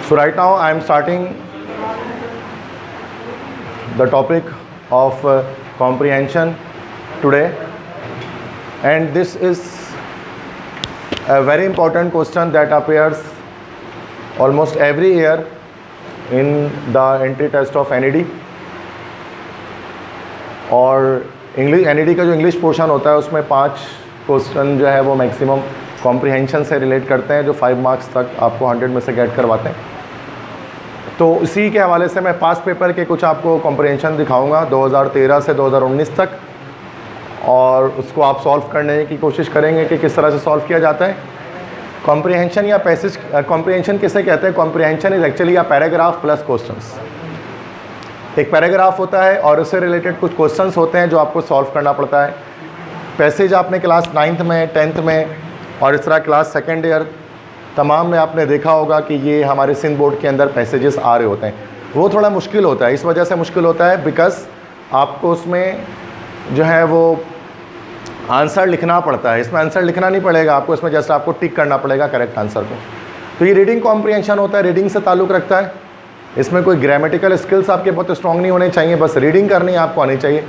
So right now I am starting the topic of comprehension today, and this is a very important question that appears almost every year in the entry test of NED. और English NED का जो English portion होता है उसमें 5 question जो है वो maximum comprehension से रिलेट करते हैं, जो 5 मार्क्स तक आपको 100 में से गेट करवाते हैं। तो इसी के हवाले से मैं पास्ट पेपर के कुछ आपको कॉम्प्रिहेंशन दिखाऊंगा 2013 से 2019 तक, और उसको आप सॉल्व करने की कोशिश करेंगे कि किस तरह से सॉल्व किया जाता है। कॉम्प्रिहेंशन या पैसेज, कॉम्प्रिहेंशन किसे कहते हैं? Comprehension is actually a paragraph plus questions. एक पैराग्राफ होता है और उससे रिलेटेड कुछ क्वेश्चंस होते हैं जो आपको सॉल्व करना पड़ता है। पैसेज आपने क्लास 9th में, 10th में और इस तरह क्लास 2nd ईयर तमाम में आपने देखा होगा कि ये हमारे सिंध बोर्ड के अंदर पैसेजेस आ रहे होते हैं। वो थोड़ा मुश्किल होता है, इस वजह से मुश्किल होता है बिकॉज आपको उसमें जो है वो आंसर लिखना पड़ता है। इसमें आंसर लिखना नहीं पड़ेगा आपको, इसमें जस्ट आपको टिक करना पड़ेगा करेक्ट आंसर को। तो ये रीडिंग कॉम्प्रिहेंशन होता है, रीडिंग से ताल्लुक़ रखता है। इसमें कोई ग्रामेटिकल स्किल्स आपके बहुत स्ट्रॉन्ग नहीं होने चाहिए, बस रीडिंग करनी आपको आनी चाहिए।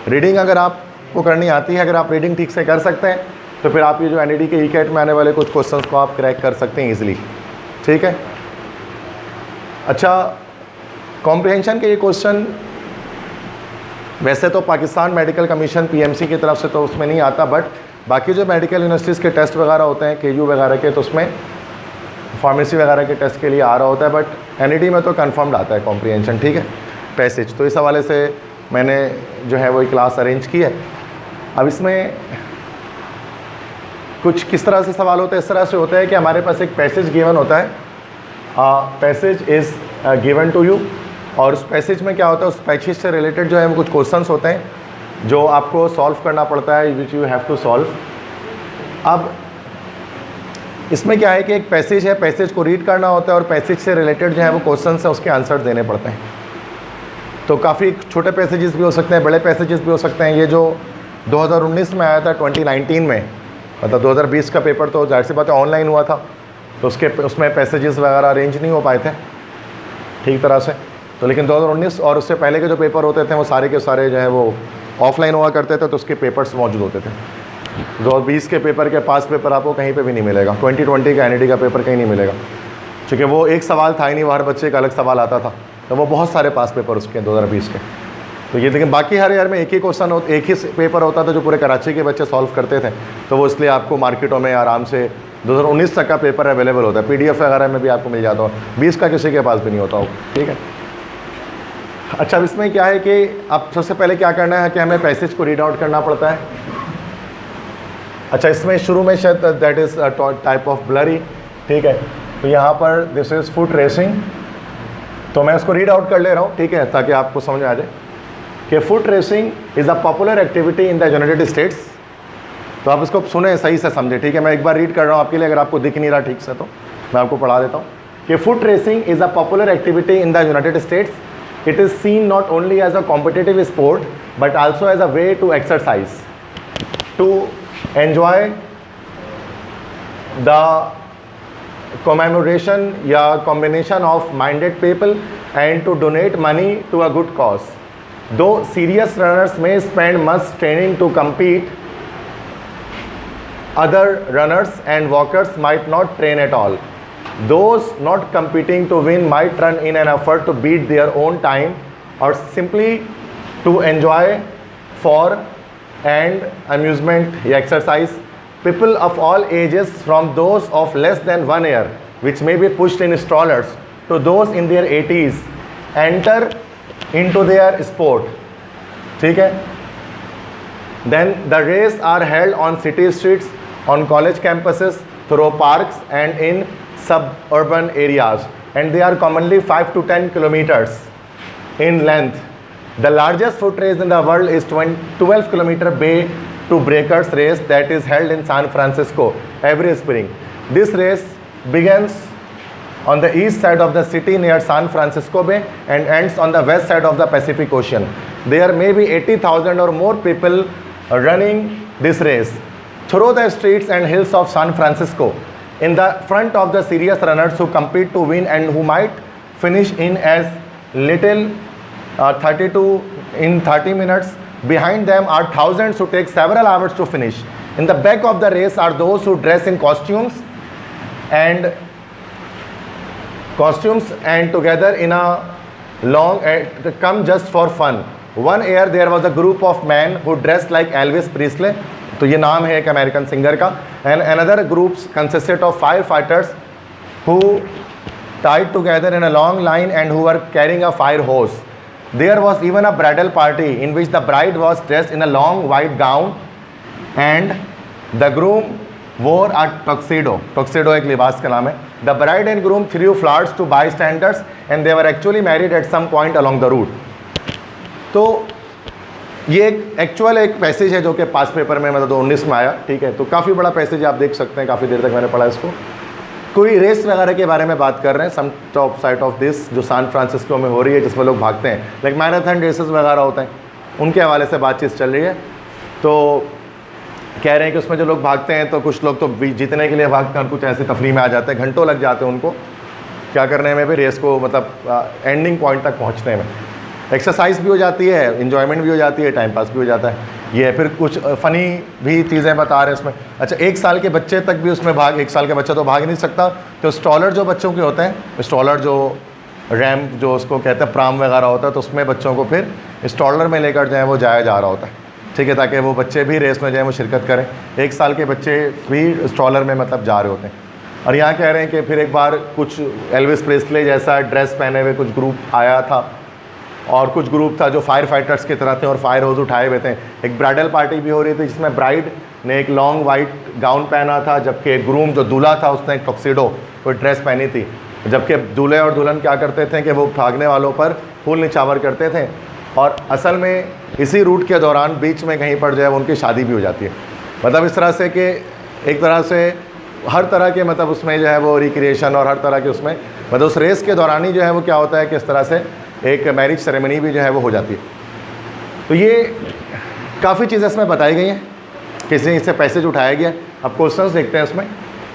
रीडिंग अगर आपको करनी आती है, अगर आप रीडिंग ठीक से कर सकते हैं तो फिर आप ये जो NED के ECAT में आने वाले कुछ क्वेश्चंस को आप क्रैक कर सकते हैं ईजिली। ठीक है। अच्छा, कॉम्प्रिहेंशन के ये क्वेश्चन वैसे तो पाकिस्तान मेडिकल कमीशन PMC की तरफ से तो उसमें नहीं आता, बट बाकी जो मेडिकल यूनिवर्सिटीज़ के टेस्ट वगैरह होते हैं KU वगैरह के, तो उसमें फार्मेसी वगैरह के टेस्ट के लिए आ रहा होता है, बट NED में तो कन्फर्म्ड आता है कॉम्प्रिहेंशन। ठीक है, पैसेज। तो इस हवाले से मैंने जो है वो क्लास अरेंज की है। अब इसमें कुछ किस तरह से सवाल होता है? इस तरह से होता है कि हमारे पास एक पैसेज गिवन होता है, passage is given to you, और उस पैसेज में क्या होता है, उस पैसेज से रिलेटेड जो है वो कुछ क्वेश्चंस होते हैं जो आपको सॉल्व करना पड़ता है, which you have to solve. अब इसमें क्या है कि एक पैसेज है, पैसेज को रीड करना होता है और पैसेज से रिलेटेड जो है वो क्वेश्चंस है उसके आंसर देने पड़ते हैं। तो काफ़ी छोटे पैसेजेस भी हो सकते हैं, बड़े पैसेजेस भी हो सकते हैं। ये जो 2019 में आया था, 2019 में, मतलब 2020 का पेपर तो जाहिर सी बात है ऑनलाइन हुआ था, तो उसमें पैसेजेस वगैरह अरेंज नहीं हो पाए थे ठीक तरह से। तो लेकिन 2019 और उससे पहले के जो पेपर होते थे वो सारे के सारे जो है वो ऑफलाइन हुआ करते थे, तो उसके पेपर्स मौजूद होते थे। 2020 के पेपर के पास पेपर आपको कहीं पे भी नहीं मिलेगा, 2020 का NED का पेपर कहीं नहीं मिलेगा, क्योंकि वो एक सवाल था ही नहीं, हर बच्चे का अलग सवाल आता था, तो वो बहुत सारे पास पेपर उसके 2020 के। तो ये, लेकिन बाकी हर ईयर में एक ही क्वेश्चन एक ही पेपर होता था जो पूरे कराची के बच्चे सॉल्व करते थे, तो वो इसलिए आपको मार्केटों में आराम से 2019 तक का पेपर अवेलेबल होता है, PDF वगैरह में भी आपको मिल जाता हो, 20 का किसी के पास भी नहीं होता हो। ठीक है। अच्छा, अब इसमें क्या है कि अब सबसे पहले क्या करना है कि हमें पैसेज को रीड आउट करना पड़ता है। अच्छा, इसमें शुरू में शायद that is type of blurry. ठीक है, तो यहाँ पर दिस इज़ फुट रेसिंग, तो मैं उसको रीड आउट कर ले रहा हूँ, ठीक है, ताकि आपको समझ में आ जाए कि foot racing is a popular activity in the United states. तो आप इसको सुने, सही से समझे। ठीक है, मैं एक बार रीड कर रहा हूँ आपके लिए, अगर आपको दिख नहीं रहा ठीक से तो मैं आपको पढ़ा देता हूँ कि foot racing is a popular activity in the United states. It is seen not only as a competitive sport but also as a way to exercise, to enjoy the commemoration या combination of minded people and to donate money to a good cause. Though serious runners may spend much training to compete, other runners and walkers might not train at all. Those not competing to win might run in an effort to beat their own time or simply to enjoy for and amusement exercise. People of all ages, from those of less than 1 year, which may be pushed in strollers, to those in their 80s, enter into their sport. ठीक है? Then the race are held on city streets, on college campuses, through parks and in suburban areas, and they are commonly 5 to 10 kilometers in length. The largest foot race in the world is 12 kilometer Bay to Breakers race that is held in San Francisco every spring. This race begins on the east side of the city near San Francisco Bay and ends on the west side of the Pacific Ocean. There may be 80,000 or more people running this race through the streets and hills of San Francisco. in the front of the serious runners who compete to win and who might finish in as little 32 in 30 minutes. Behind them are thousands who take several hours to finish. In the back of the race are those who dress in costumes and together in a long come just for fun. One year there was a group of men who dressed like Elvis Presley, तो ये नाम है एक American singer का, and another groups consisted of firefighters who tied together in a long line and who were carrying a fire hose. There was even a bridal party in which the bride was dressed in a long white gown and the groom wore a tuxedo. Tuxedo एक लिबास का नाम है. The bride and groom threw flowers to bystanders and they were actually married at some point along the route. तो ये एक actual एक passage है जो कि पास पेपर में मतलब 2019 में आया, ठीक है. तो काफ़ी बड़ा पैसेज आप देख सकते हैं, काफ़ी देर तक मैंने पढ़ा इसको. कोई रेस वगैरह के बारे में बात कर रहे हैं, some top site of this जो सैन फ्रांसिस्को में हो रही है जिसमें लोग भागते हैं, लाइक मैराथन रेसेस वगैरह होते हैं, उनके हवाले से बातचीत चल रही है. तो कह रहे हैं कि उसमें जो लोग भागते हैं तो कुछ लोग तो जीतने के लिए भागते हैं, कुछ ऐसे तफरी में आ जाते हैं, घंटों लग जाते हैं उनको क्या करने में भी, रेस को मतलब एंडिंग पॉइंट तक पहुंचने में. एक्सरसाइज भी हो जाती है, इन्जॉयमेंट भी हो जाती है, टाइम पास भी हो जाता है. ये फिर कुछ फ़नी भी चीज़ें बता रहे हैं उसमें. अच्छा, 1 साल के बच्चे तक भी उसमें 1 साल के बच्चा तो भाग नहीं सकता. तो स्टॉलर जो बच्चों के होते हैं, स्टॉलर जो रैम्प जो उसको कहते हैं प्राम वगैरह होता है, तो उसमें बच्चों को फिर स्टॉलर में लेकर जो है वो जाया जा रहा होता है, ठीक है, ताकि वो बच्चे भी रेस में जो है वो शिरकत करें. 1 साल के बच्चे भी स्टॉलर में मतलब जा रहे होते हैं. और यहाँ कह रहे हैं कि फिर एक बार कुछ एल्विस प्रेस्ले जैसा ड्रेस पहने हुए कुछ ग्रुप आया था और कुछ ग्रुप था जो फायर फाइटर्स की तरह थे और फायर होज उठाए हुए थे. एक ब्राइडल पार्टी भी हो रही थी जिसमें ब्राइड ने एक लॉन्ग वाइट गाउन पहना था, जबकि ग्रूम जो दूल्हा था उसने एक टॉक्सिडो कोई ड्रेस पहनी थी. जबकि दूल्हे और दुल्हन क्या करते थे कि वो भागने वालों पर फूल निछावर करते थे और असल में इसी रूट के दौरान बीच में कहीं पर जो है उनकी शादी भी हो जाती है. मतलब इस तरह से कि एक तरह से हर तरह के मतलब उसमें जो है वो रिक्रिएशन और हर तरह के उसमें मतलब उस रेस के दौरान ही जो है वो क्या होता है कि इस तरह से एक मैरिज सेरेमनी भी जो है वो हो जाती है. तो ये काफ़ी चीज़ें इसमें बताई गई हैं, किसी इससे पैसेज उठाया गया. अब क्वेश्चंस देखते हैं इसमें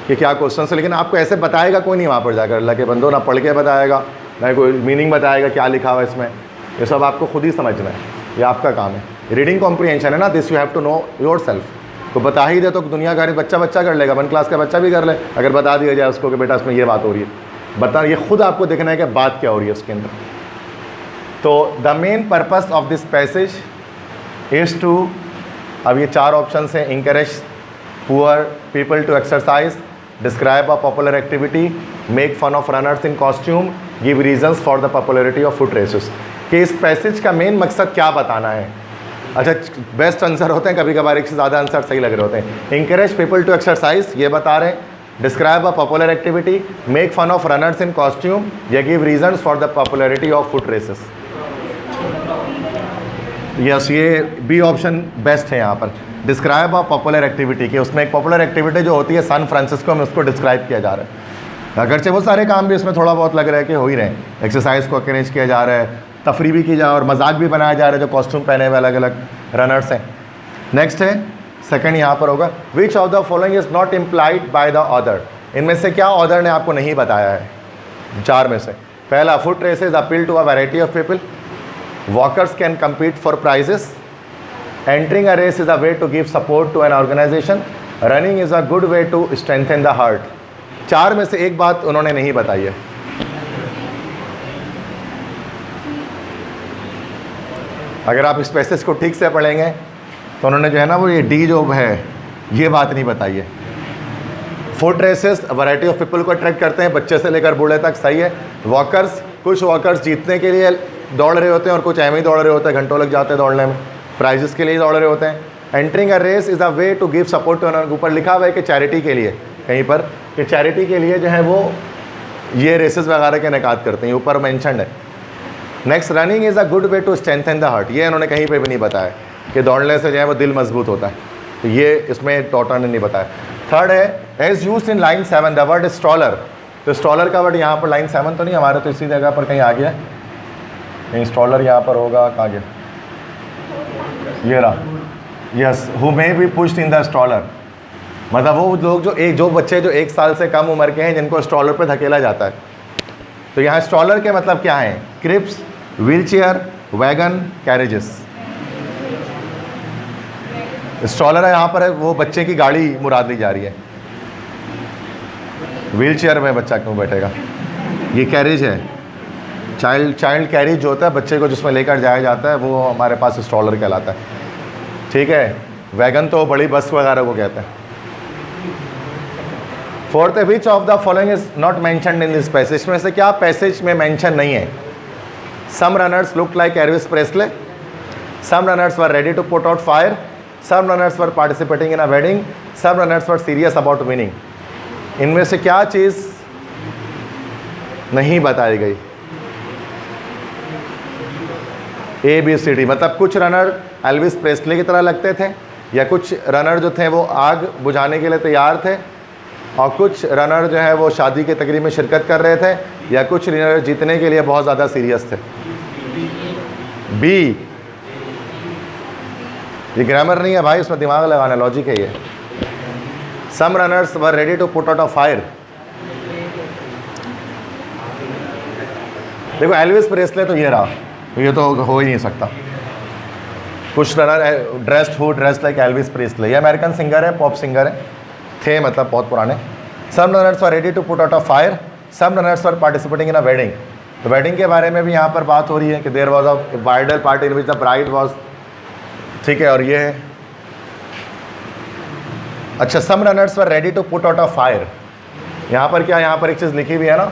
कि क्या क्वेश्चन है, लेकिन आपको ऐसे बताएगा कोई नहीं वहाँ पर जाकर, अल्लाह के बंदो, ना पढ़ के बताएगा ना कोई मीनिंग बताएगा क्या लिखा हुआ है इसमें. ये सब आपको खुद ही समझना है, ये आपका काम है. रीडिंग कॉम्प्रीहेंशन है ना, this you have to know yourself. तो बता ही दे तो दुनिया का बच्चा कर लेगा, 1 क्लास का बच्चा भी कर ले, अगर बता दिया जाए उसको कि बेटा इसमें ये बात हो रही है, बता, ये खुद आपको देखना है कि बात क्या हो रही है उसके अंदर. तो the main purpose of this passage is to, अब ये 4 ऑप्शन हैं, encourage poor people to exercise, describe a popular activity, make fun of runners in costume, give reasons for the popularity of foot races. कि इस passage का main मकसद क्या बताना है. अच्छा, बेस्ट आंसर होते हैं, कभी कभार एक से ज़्यादा आंसर सही लग रहे होते हैं. इंकरेज पीपल टू एक्सरसाइज ये बता रहे हैं, describe a popular activity, make fun of runners in costume, या give reasons for the popularity of foot races. Yes, ये बी ऑप्शन बेस्ट है यहाँ पर. डिस्क्राइब अ पॉपुलर एक्टिविटी, कि उसमें एक पॉपुलर एक्टिविटी जो होती है सैन फ्रांसिस्को में उसको डिस्क्राइब किया जा रहा है. अगरचे वो सारे काम भी इसमें थोड़ा बहुत लग रहा है कि हो ही रहे हैं. एक्सरसाइज को अरेंज किया जा रहा है, तफरी भी की जा रहा है और मजाक भी बनाया जा रहा है जो कॉस्ट्यूम पहने हुए अलग अलग रनर्स हैं. नेक्स्ट है सेकंड, यहाँ पर होगा विच of the following is not implied by the other. इनमें से क्या ऑदर ने आपको नहीं बताया है 4 में से. पहला, foot races appeal to a variety of people, walkers can compete for prizes, entering a race is a way to give support to an organization, running is a good way to strengthen the heart. 4 में से एक बात उन्होंने नहीं बताई है. अगर आप इस पैसेज को ठीक से पढ़ेंगे तो उन्होंने जो है ना वो ये डी जो है ये बात नहीं बताई है. Foot races variety of people को अट्रैक्ट करते हैं, बच्चे से लेकर बूढ़े तक, सही है. वॉकर्स, कुछ वॉकर्स जीतने के लिए दौड़ रहे होते हैं और कुछ ऐसे ही दौड़ रहे होते हैं, घंटों लग जाते हैं दौड़ने में, प्राइजेस के लिए दौड़ रहे होते हैं. Entering a race is a way to give support to another. ऊपर लिखा हुआ है कि चैरिटी के लिए, कहीं पर कि चैरिटी के लिए जो है वो ये रेसेस वगैरह के इनेकाद करते हैं, ऊपर मैंशनड है. Next, running is a good way to strengthen the heart. ये इन्होंने कहीं पर भी नहीं बताया कि दौड़ने से जो है वो दिल मजबूत होता है, तो ये इसमें टॉटर ने नहीं बताया. थर्ड है, as used in line 7 the word stroller. तो स्ट्रॉलर का वर्ड यहाँ पर लाइन 7 तो नहीं, हमारे तो इसी जगह पर कहीं आ गया. इंस्टॉलर यहाँ पर होगा, कहाँ गया, ये रहा. Yes, who may be pushed in the stroller. मतलब वो लोग जो बच्चे जो 1 साल से कम उम्र के हैं जिनको स्ट्रॉलर पे धकेला जाता है। तो यहाँ स्ट्रॉलर के मतलब क्या है? Cribs, wheelchair, wagon, carriages. Stroller है यहाँ पर है वो बच्चे की गाड़ी मुराद ली जा रही है। व्हील चेयर में बच्चा क्यों बैठेगा? ये कैरेज है, चाइल्ड कैरेज जो होता है बच्चे को जिसमें लेकर जाया जाता है वो हमारे पास स्ट्रॉलर कहलाता है। ठीक है, वैगन तो बड़ी बस वगैरह को कहते हैं। फोर्थ है, which of the following is not mentioned in this passage. में से क्या पैसेज में मेंशन नहीं है? Some runners look like Elvis Presley, some runners were ready to put out fire, some runners were participating in a wedding, some runners were serious about winning. इनमें से क्या चीज़ नहीं बताई गई? ABCD, मतलब कुछ रनर एल्विस प्रेस्ले की तरह लगते थे, या कुछ रनर जो थे वो आग बुझाने के लिए तैयार थे, और कुछ रनर जो है वो शादी के तकरीब में शिरकत कर रहे थे, या कुछ रनर जीतने के लिए बहुत ज़्यादा सीरियस थे। B, ये ग्रामर नहीं है भाई, उसमें दिमाग लगाना, लॉजिक है ये। Some runners were ready to put out a fire. देखो एल्विस प्रेस्ले तो ये रहा, तो ये तो हो ही नहीं सकता। कुछ runner dressed like Elvis Presley, ये अमेरिकन सिंगर है, पॉप सिंगर है, थे मतलब बहुत पुराने। Some runners were ready to put out a fire, some runners were participating in a wedding. तो वेडिंग के बारे में भी यहाँ पर बात हो रही है कि there was a bridal party in which the bride was, ठीक है, और ये है। अच्छा, some runners were ready to put out a fire, यहाँ पर क्या, यहाँ पर एक चीज़ लिखी हुई है ना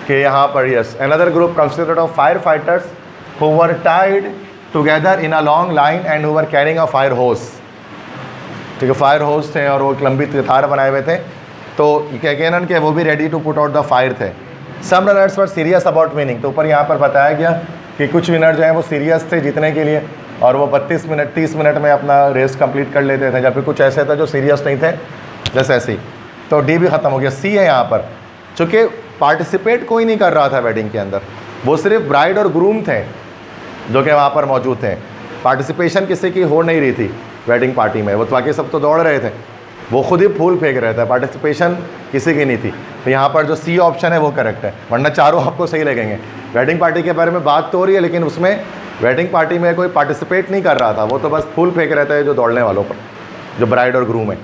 कि यहाँ पर yes, another group consisted of fire fighters who were tied together in a long line and who were carrying a fire होस। ठीक है, फायर होस थे और वो एक लंबी कतार बनाए हुए थे, तो कहना कि वो भी ready to put out the fire थे। Some runners were serious about winning, तो ऊपर यहाँ पर बताया गया कि कुछ विनर जो है वो सीरियस थे जीतने के लिए, और वो 32 मिनट 30 मिनट में अपना रेस कंप्लीट कर लेते थे, जबकि कुछ ऐसे थे जो सीरियस नहीं थे, जैसे ऐसी। तो डी भी ख़त्म हो गया। सी है यहाँ पर, चूँकि पार्टिसिपेट कोई नहीं कर रहा था वेडिंग के अंदर, वो सिर्फ ब्राइड और ग्रूम थे जो कि वहाँ पर मौजूद थे। पार्टिसिपेशन किसी की हो नहीं रही थी वेडिंग पार्टी में, वो बाकी सब तो दौड़ रहे थे, वो खुद ही फूल फेंक रहे थे, पार्टिसिपेशन किसी की नहीं थी। तो यहाँ पर जो सी ऑप्शन है वो करेक्ट है, वरना चारों आपको सही लगेंगे। वेडिंग पार्टी के बारे में बात तो हो रही है, लेकिन उसमें वेडिंग पार्टी में कोई पार्टिसिपेट नहीं कर रहा था, वो तो बस फूल फेंक रहे थे जो दौड़ने वालों पर, जो ब्राइड और ग्रूम है।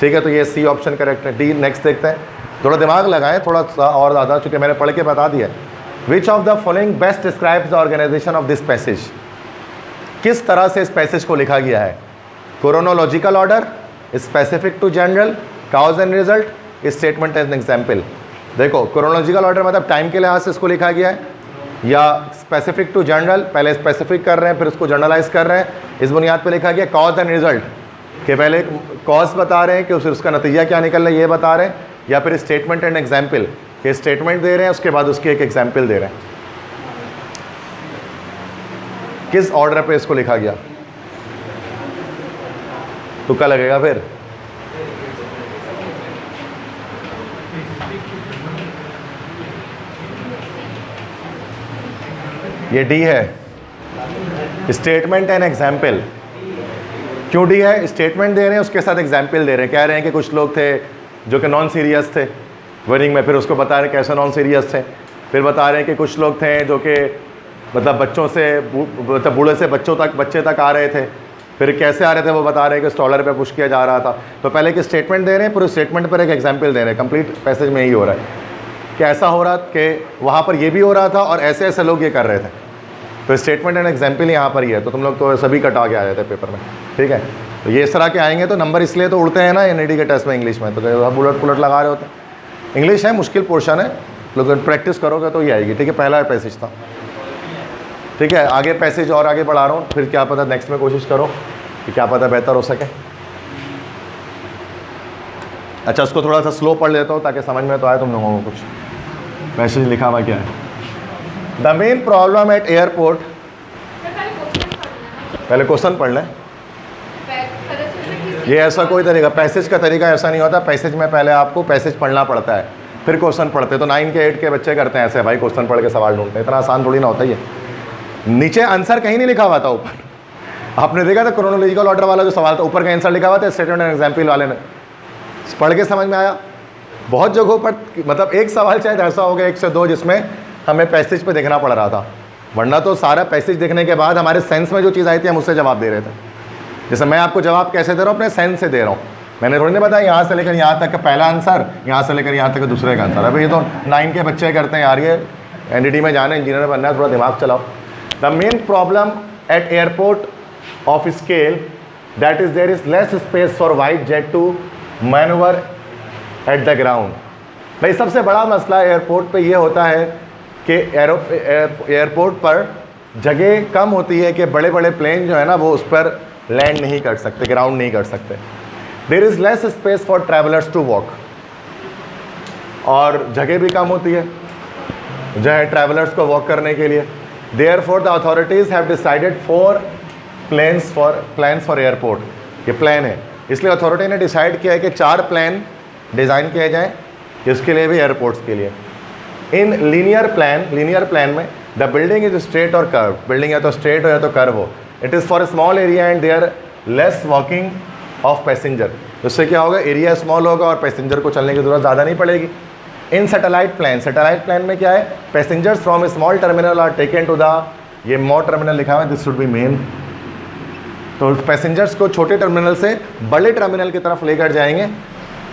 ठीक है, तो ये सी ऑप्शन करेक्ट है। डी नेक्स्ट देखते हैं, थोड़ा दिमाग लगाएं, थोड़ा सा और ज़्यादा, चूँकि मैंने पढ़ के बता दिया। Which of the following best describes the organisation of this passage. किस तरह से इस पैसेज को लिखा गया है? Chronological order, specific to general, cause and result, statement as an example. देखो, क्रोनोलॉजिकल ऑर्डर मतलब टाइम के लिहाज से इसको लिखा गया है, या स्पेसिफिक टू जनरल, पहले स्पेसिफिक कर रहे हैं फिर उसको जनरलाइज कर रहे हैं, इस बुनियाद पे लिखा गया। कॉज एंड रिजल्ट, कि पहले कॉज बता रहे हैं कि फिर उसका नतीजा क्या निकल रहा है ये बता रहे हैं, या फिर स्टेटमेंट एंड एग्जाम्पल, कि स्टेटमेंट दे रहे हैं उसके बाद उसकी एक एग्जाम्पल दे रहे हैं। किस ऑर्डर पे इसको लिखा गया? तुक्का लगेगा फिर। ये डी है, स्टेटमेंट एंड एग्जाम्पल। क्यों डी है? स्टेटमेंट दे रहे हैं उसके साथ एग्जाम्पल दे रहे हैं, कह रहे हैं कि कुछ लोग थे जो कि नॉन सीरियस थे विनिंग में, फिर उसको बता रहे हैं कैसे नॉन सीरियस थे, फिर बता रहे हैं कि कुछ लोग थे जो कि मतलब बच्चों से मतलब बूढ़े से बच्चे तक आ रहे थे, फिर कैसे आ रहे थे वो बता रहे हैं कि स्टॉलर पे पुश किया जा रहा था। तो पहले एक स्टेटमेंट दे रहे हैं, फिर उस स्टेटमेंट पर एक एग्जाम्पल दे रहे हैं। कंप्लीट पैसेज में यही हो रहा है कि ऐसा हो रहा कि वहाँ पर ये भी हो रहा था और ऐसे ऐसे लोग ये कर रहे थे। तो स्टेटमेंट एंड एग्जाम्पल यहाँ पर ही है, तो तुम लोग तो सभी कटा के आए थे पेपर में। ठीक है, तो ये इस तरह के आएंगे तो नंबर इसलिए तो उड़ते हैं ना एनईडी के टेस्ट में इंग्लिश में, तो बुलेट पुलट लगा रहे होते हैं। इंग्लिश है, मुश्किल पोर्शन है, लेकिन प्रैक्टिस करोगे तो ये आएगी। ठीक है, पहला पैसेज था। ठीक है, आगे पैसेज और आगे बढ़ा रहा हूँ, फिर क्या पता नेक्स्ट में कोशिश करो कि क्या पता बेहतर हो सके। अच्छा, उसको थोड़ा सा स्लो पढ़ लेता हूँ ताकि समझ में तो आए तुम लोगों को। कुछ मैसेज लिखा हुआ क्या है? The main problem at airport, पहले क्वेश्चन पढ़ लें। ये ऐसा कोई तरीका, पैसेज का तरीका ऐसा नहीं होता। पैसेज में पहले आपको पैसेज पढ़ना पड़ता है, फिर क्वेश्चन पढ़ते। तो 9 के 8 के बच्चे करते हैं ऐसे, भाई क्वेश्चन पढ़ के सवाल ढूंढते हैं, इतना आसान थोड़ी ना होता ये। नीचे आंसर कहीं नहीं लिखा हुआ था ऊपर, आपने देखा था क्रोनोलॉजिकल ऑर्डर वाला जो सवाल था, ऊपर का आंसर लिखा हुआ था स्टेटमेंट एंड एग्जाम्पल वाले ने, पढ़ के समझ में आया। बहुत जगहों पर मतलब एक सवाल शायद ऐसा हो गया 1 से 2 जिसमें हमें पैसेज पे देखना पड़ रहा था, वरना तो सारा पैसेज देखने के बाद हमारे सेंस में जो चीज़ आई थी हम उससे जवाब दे रहे थे। जैसे मैं आपको जवाब कैसे दे रहा हूँ, अपने सेंस से दे रहा हूँ। मैंने थोड़ी नहीं बताया यहाँ से लेकर यहाँ तक का पहला आंसर, यहाँ से लेकर यहाँ तक का दूसरे का आंसर। अभी ये तो 9 के बच्चे करते हैं यार, ये एनडीटी में जाना, इंजीनियर बनना है, थोड़ा दिमाग चलाओ। The main problem at airport of scale that is there is less space for wide jet to manoeuvre at the ground. भाई सबसे बड़ा मसला एयरपोर्ट पे ये होता है कि एयरपोर्ट पर जगह कम होती है कि बड़े बड़े प्लेन जो है ना वो उस पर लैंड नहीं कर सकते, ग्राउंड नहीं कर सकते। There is less space for travellers to walk, और जगह भी कम होती है जो है ट्रैवलर्स को वॉक करने के लिए। Therefore the authorities have decided 4 planes for airport. ये प्लान है, इसलिए अथॉरिटी ने डिसाइड किया है कि 4 प्लान डिज़ाइन किए जाएँ, इसके लिए भी एयरपोर्ट्स के लिए। इन लीनियर प्लान में द बिल्डिंग इज स्ट्रेट और कर्व, बिल्डिंग या तो स्ट्रेट हो या तो कर्व हो। It is for small area and there less walking of passenger. उससे क्या होगा, एरिया स्मॉल होगा और पैसेंजर को चलने की ज़रूरत ज़्यादा नहीं पड़ेगी। इन सैटेलाइट प्लान में क्या है, passengers from small terminal are taken to the, ये मोर टर्मिनल लिखा हुआ है, दिस शुड बी मेन। तो पैसेंजर्स को छोटे टर्मिनल से बड़े टर्मिनल की तरफ लेकर जाएंगे।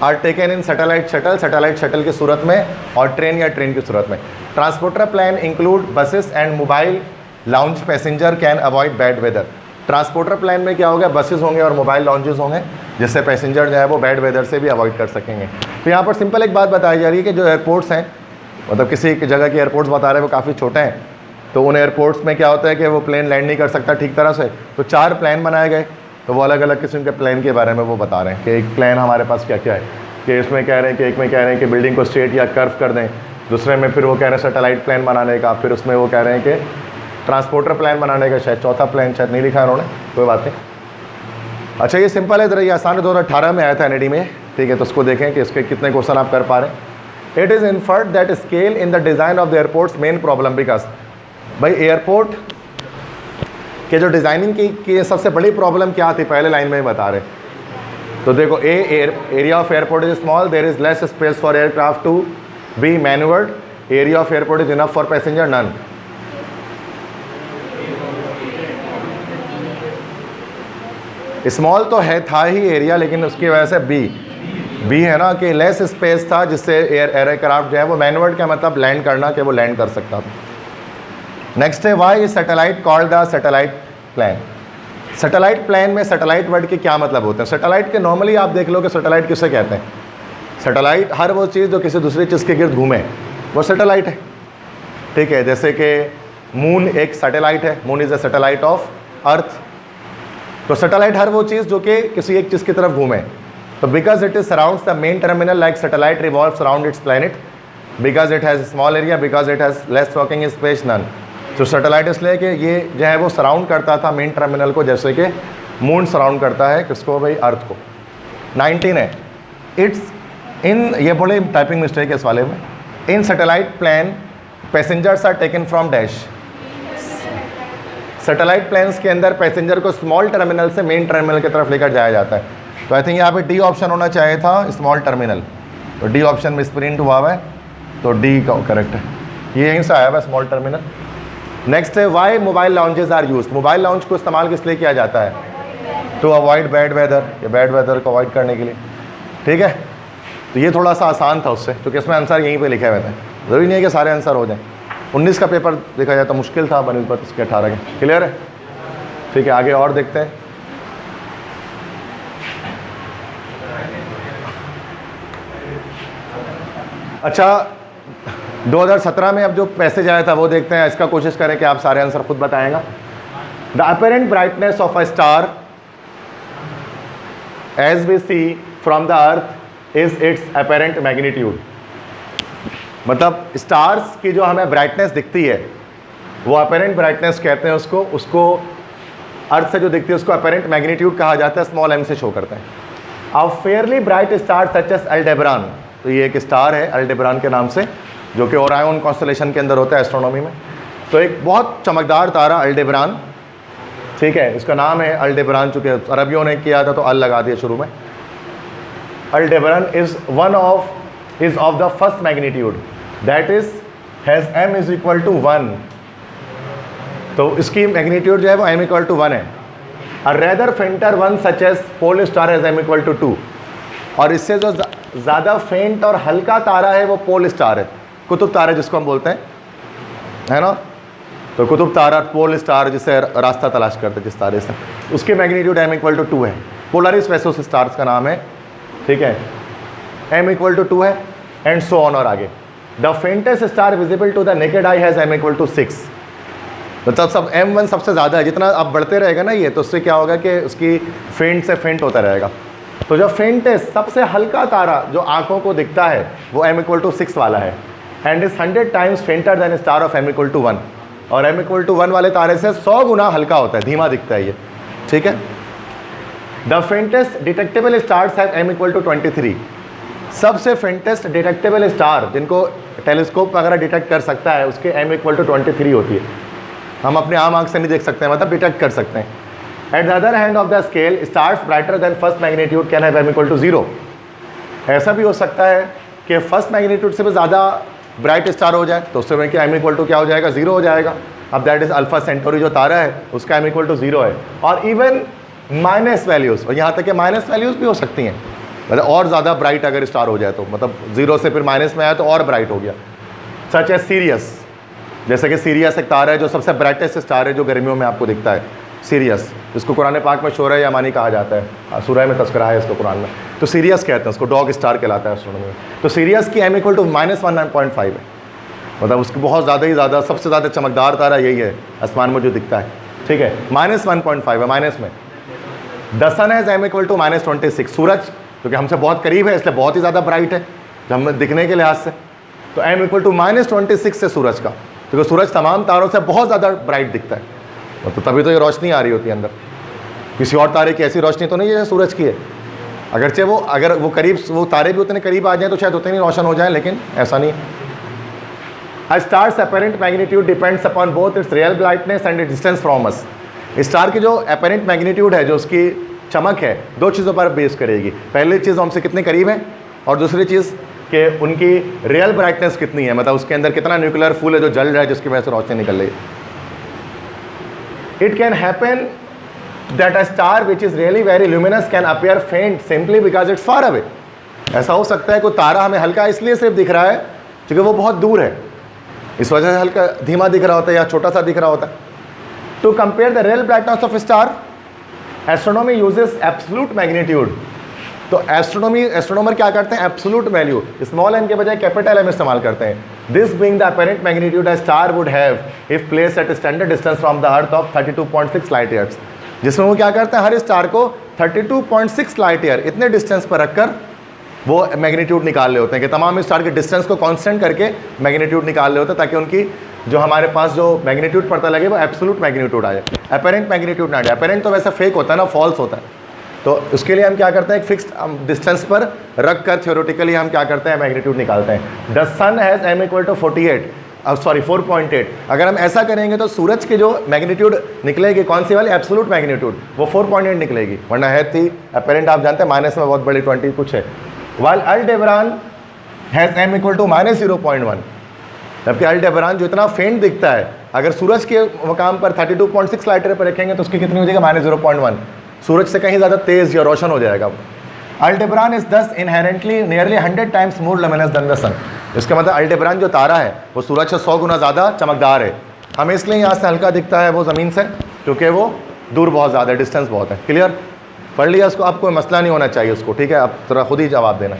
Are taken in satellite shuttle की सूरत में और ट्रेन की सूरत में। Transporter plan include buses and mobile lounge, passenger can avoid bad weather. Transporter plan में क्या होगा, बसेस होंगे और मोबाइल लाउंजेस होंगे, जिससे पैसेंजर जो है वो बैड वेदर से भी अवॉइड कर सकेंगे। तो यहाँ पर सिंपल एक बात बताई जा रही है कि जो एयरपोर्ट्स हैं, मतलब किसी जगह के एयरपोर्ट्स बता रहे हैं वो काफ़ी छोटे हैं, तो उन एयरपोर्ट्स में क्या होता है कि वो प्लेन लैंड नहीं कर सकता ठीक तरह से, तो 4 प्लान बनाए गए। तो वो अलग अलग किस्म के प्लान के बारे में वो बता रहे हैं कि एक प्लान हमारे पास क्या क्या है, कि इसमें कह रहे हैं कि एक में कह रहे हैं कि बिल्डिंग को स्ट्रेट या कर्व कर दें, दूसरे में फिर वो कह रहे हैं सैटेलाइट प्लान बनाने का, फिर उसमें वो कह रहे हैं कि ट्रांसपोर्टर प्लान बनाने का, शायद चौथा प्लान शायद नहीं लिखा उन्होंने, कोई बात नहीं। अच्छा ये सिंपल है, ज़रा ये आसान है, 2018 में आया था एनईडी में, ठीक है। तो उसको देखें कि इसके कितने क्वेश्चन आप कर पा रहे हैं। It is inferred that scale in the design of the airports main problem, because भाई एयरपोर्ट के जो डिज़ाइनिंग की सबसे बड़ी प्रॉब्लम क्या थी, पहले लाइन में ही बता रहे। तो देखो, area of airport is small, there is less space for aircraft to be manoeuvred, area of airport is enough for passenger, none. Small तो है, था ही एरिया, लेकिन उसकी वजह से बी है ना कि लेस स्पेस था, जिससे एयरक्राफ्ट जो है वो मैन्यूवर्ड का मतलब लैंड करना, कि वो लैंड कर सकता था। नेक्स्ट है, why is satellite called the satellite plan. Satellite plan में सैटेलाइट वर्ड के क्या मतलब होते हैं। सैटेलाइट के नॉर्मली आप देख लो कि सैटेलाइट किसे कहते हैं। सैटेलाइट हर वो चीज़ जो किसी दूसरी चीज़ के गिर्द घूमे वो सैटेलाइट है, ठीक है। जैसे कि मून एक सैटेलाइट है, moon is a satellite of earth. तो सैटेलाइट हर वो चीज़ जो कि किसी एक चीज़ की तरफ घूमे। तो because it is surrounds the main terminal like satellite revolves around its planet, because it has small area, because it has less walking space, none. तो सैटेलाइट इसलिए कि ये जो है वो सराउंड करता था मेन टर्मिनल को, जैसे कि मून सराउंड करता है किसको भाई, अर्थ को। 19 है, इट्स इन, ये बड़े टाइपिंग मिस्टेक है इस वाले में। In satellite plan passengers are taken from dash. Satellite plans के अंदर पैसेंजर को स्मॉल टर्मिनल से मेन टर्मिनल की तरफ लेकर जाया जाता है। तो आई थिंक यहाँ पे डी ऑप्शन होना चाहिए था, स्मॉल टर्मिनल। तो डी ऑप्शन में स्प्रिंट हुआ है, तो डी का करेक्ट है, ये यहीं से आया हुआ स्मॉल टर्मिनल। नेक्स्ट है, why mobile lounges are use. Mobile lounge को इस्तेमाल किस लिए किया जाता है, टू अवॉइड बैड वेदर, या बैड वेदर को अवॉइड करने के लिए, ठीक है। तो ये थोड़ा सा आसान था उससे, क्योंकि इसमें आंसर यहीं पे लिखे हुए थे, ज़रूरी नहीं है कि सारे आंसर हो जाएं। 19 का पेपर देखा जाए तो मुश्किल था बनिस्बत इसके 18 के। क्लियर है, ठीक है। आगे और देखते हैं। अच्छा 2017 में अब जो मैसेज आया था वो देखते हैं, इसका कोशिश करें कि आप सारे आंसर खुद बताएंगा। The apparent brightness of a star as we see from the earth is its apparent magnitude. मतलब स्टार्स की जो हमें ब्राइटनेस दिखती है वो अपेरेंट ब्राइटनेस कहते हैं उसको अर्थ से जो दिखती है उसको अपेरेंट मैग्नीट्यूड कहा जाता है, स्मॉल एम से शो करता है। A fairly bright star such as Aldebaran, तो ये एक स्टार है अल्डेबरान के नाम से, जो कि ओरायन कॉन्स्टेलेशन के अंदर होता है एस्ट्रोनॉमी में। तो एक बहुत चमकदार तारा अल्डेबरान, ठीक है, इसका नाम है अल्डेबरान, चूंकि अरबियों ने किया था तो अल लगा दिया शुरू में। Aldebaran is of the first magnitude, that is has m is equal to 1, तो इसकी मैग्नीट्यूड जो है वो m इक्वल टू 1 है। और rather fainter one such as pole star has m equal to 2, और इससे जो ज़्यादा फेंट और हल्का तारा है वो पोल स्टार है, कुतुब तारा जिसको हम बोलते हैं, है ना। तो कुतुब तारा, पोल स्टार, जिससे रास्ता तलाश करते हैं जिस तारे से, उसकी मैग्नीट्यूड m इक्वल टू 2 है। पोलरिस वैसे उस स्टार्स का नाम है, ठीक है, m इक्वल टू 2 है, एंड सो ऑन। और आगे the faintest star visible to the naked eye has m equal to 6, मतलब सब m1 सबसे ज़्यादा है। जितना अब बढ़ते रहेगा ना ये, तो उससे क्या होगा कि उसकी फेंट से फेंट होता रहेगा। तो जो फेंटेस्ट सबसे हल्का तारा जो आंखों को दिखता है वो m इक्वल टू 6 वाला है, and is 100 times fainter than star of m equal to 1, और m इक्वल टू 1 वाले तारे से 100 गुना हल्का होता है, धीमा दिखता है ये, ठीक है। The faintest detectable stars have m equal to 23, सबसे फेंटेस्ट डिटेक्टेबल स्टार जिनको टेलीस्कोप वगैरह डिटेक्ट कर सकता है उसके m इक्वल टू 23 होती है। हम अपने आम आंख से नहीं देख सकते हैं, मतलब डिटेक्ट कर सकते हैं। At the other hand of the scale stars brighter than first magnitude can have m equal to 0, ऐसा भी हो सकता है कि फर्स्ट मैग्नीट्यूड से भी ज़्यादा ब्राइट स्टार हो जाए, तो उससे में क्या m इक्वल टू क्या हो जाएगा, 0 हो जाएगा। अब दैट इज़ अल्फा सेंटोरी जो तारा है उसका m इक्वल टू 0 है, और इवन माइनस वैल्यूज़, और यहाँ तक कि माइनस वैल्यूज़ भी हो सकती हैं, मतलब और ज़्यादा ब्राइट अगर स्टार हो जाए तो, मतलब 0 से फिर माइनस में आया तो और ब्राइट हो गया। सच है सीरियस, जैसे कि सीरियस एक तारा है जो सबसे ब्राइटेस्ट स्टार है जो गर्मियों में आपको दिखता है, सीरियस, जिसको कुरान पाक में शोरा यामानी कहा जाता है, सूरह में तस्करा है इसको कुरान में, तो सीरियस कहते हैं उसको, डॉग स्टार कहलाता है एस्ट्रोनॉमी में। तो सीरियस की m इक्वल टू -1.5 है, मतलब उसकी बहुत ज़्यादा ही ज़्यादा, सबसे ज़्यादा चमकदार तारा यही है आसमान में जो दिखता है, ठीक है, -1.5 है माइनस में। The sun has m equal to -26, सूरज क्योंकि हमसे बहुत करीब है इसलिए बहुत ही ज़्यादा ब्राइट है जब दिखने के लिहाज से, तो m इक्वल टू -26 है सूरज का, क्योंकि सूरज तमाम तारों से बहुत ज़्यादा ब्राइट दिखता है, तो तभी तो ये रोशनी आ रही होती है अंदर। किसी और तारे की ऐसी रोशनी तो नहीं है सूरज की है, अगरचे वो अगर वो करीब, वो तारे भी उतने करीब आ जाएं तो शायद उतने ही रोशन हो जाएं, लेकिन ऐसा नहीं। A star's apparent magnitude depends upon both its real brightness and its distance from us. Star की जो apparent magnitude है, जो उसकी चमक है, दो चीज़ों पर बेस करेगी। पहली चीज़ हमसे कितने करीब है, और दूसरी चीज़ कि उनकी रियल ब्राइटनेस कितनी है, मतलब उसके अंदर कितना न्यूक्लियर फूल है जो जल रहा है जिसकी वजह से रोशनी निकल रही है। It can happen that a star which is really very luminous can appear faint simply because it's far away. ऐसा हो सकता है कोई तारा हमें हल्का इसलिए सिर्फ दिख रहा है क्योंकि वो बहुत दूर है, इस वजह से हल्का धीमा दिख रहा होता है या छोटा सा दिख रहा होता है। To compare the real brightness of star, astronomy uses absolute magnitude. तो एस्ट्रोनॉमर क्या करते हैं, एब्सोल्यूट वैल्यू, स्मॉल एम के बजाय कैपिटल एम इस्तेमाल करते हैं। This being the apparent magnitude a star would have if placed at standard distance from the earth of 32.6 light years, जिसमें वो क्या करते हैं, हर स्टार को 32.6 लाइट ईयर इतने डिस्टेंस पर रखकर वो मैग्नीट्यूड निकाल रहे होते हैं कि तमाम स्टार के डिस्टेंस को कांस्टेंट करके मैग्नीट्यूड निकाल रहे होते हैं, ताकि उनकी जो हमारे पास जो मैग्नीट्यूड पड़ता लगे वो एब्सोल्यूट मैग्नीट्यूड आए, अपैरेंट मैग्नीट्यूड ना आए। अपैरेंट तो वैसे फेक होता है ना, फॉल्स होता है, तो उसके लिए हम क्या करते हैं, एक फिक्स्ड डिस्टेंस पर रख कर थ्योरेटिकली हम क्या करते हैं, मैग्नीट्यूड निकालते हैं। The sun has m equal to 4.8। अगर हम ऐसा करेंगे तो सूरज की जो मैग्नीट्यूड निकलेगी, कौन सी वाली, एब्सोल्यूट मैग्नीट्यूड, वो 4.8 निकलेगी, वरना है थी अपैरेंट, आप जानते हैं माइनस में बहुत बड़ी 20 कुछ है। While Aldebaran has m equal to -0.1, जबकि अल्डेबरान जो इतना फेंट दिखता है, अगर सूरज के मकाम पर 32.6 लाइट ईयर पर रखेंगे तो उसकी कितनी हो जाएगी, -0.1, सूरज से कहीं ज़्यादा तेज़ या रोशन हो जाएगा। Aldebaran is thus inherently nearly 100 times more luminous than the sun. इसका मतलब अल्डेबरान जो तारा है वो सूरज से 100 गुना ज़्यादा चमकदार है। हमें इसलिए यहाँ से हल्का दिखता है वो ज़मीन से, क्योंकि वो दूर बहुत ज़्यादा है, डिस्टेंस बहुत है। क्लियर, पढ़ लिया उसको, अब कोई मसला नहीं होना चाहिए उसको, ठीक है, अब थोड़ा खुद ही जवाब देना।